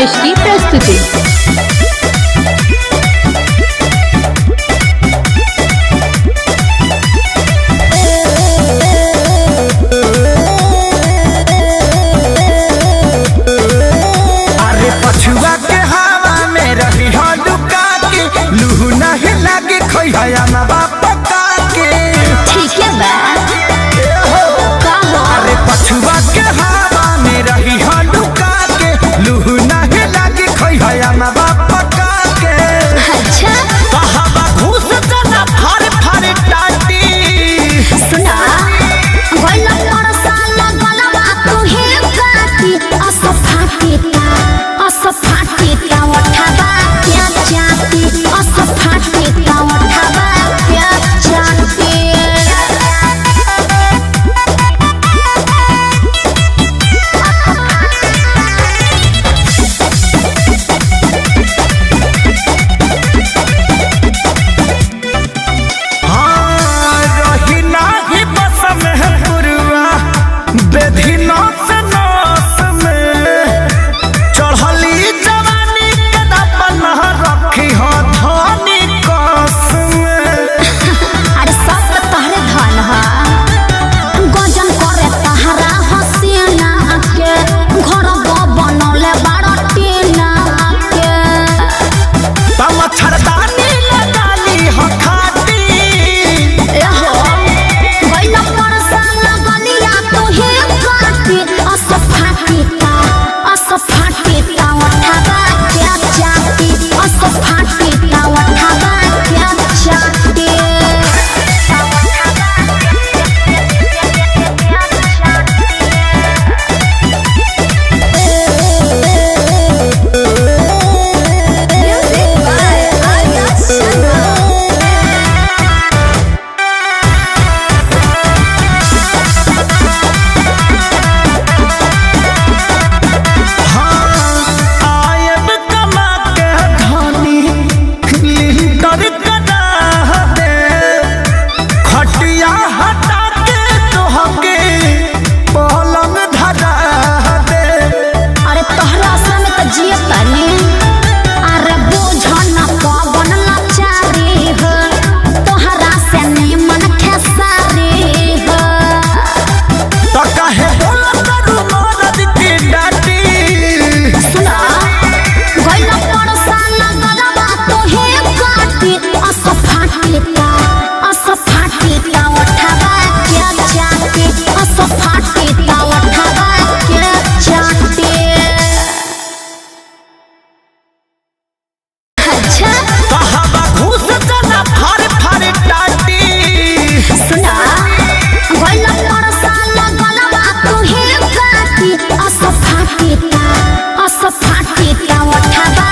रमेश की प्रस्तुति। अरे पछुआ के हवा में रही हो लुका के, लूहू नहीं लगे खोया ना बापा के। ठीक है बा अरे पछुआ के हवा में रही हो लुका के, लूहू नहीं लगे खोया ना बापा के। अच्छा हवा घुस जना फर फर टाटी सुना गोला परसा लगलवा तू हे काटी असफाटी का उठावा क्या चाहती असफाटी का उठावा क्या चाहती। बेधी नौस नौस में चढ़ली जवानी के दपन रखी हो धनी कस में। अरे सब तहरे धन है गजन करे तहरा हसीना के घर बनौले बारह टीना के। मच्छरदानी लगाली हो खाती गोला परसा लगलिया तू हे काटी असफाटी का उठावा क्या चाहती असफाटी का उठावा क्या चाहती। आयब कमा के धनी लिंटर कदा दे, खटिया हटा के तोहके पलंग धरा दे। अरे तोहरा आशा में तो जिए तनी अरे बोझ न पवन लाचारी हो तोहरा से निमन खेसारी हो। तो काहे बोलत करू मरद की डाटी सुना गोला परसा लगलवा तू हे काटी असफाटी का उठावा क्या चाहती असफाटी का उठावा क्या चाहती। अच्छा हवा घुस जना फर फर टाटी सुना गोला परसा लगलवा तू हे काटी असफाटी का उठावा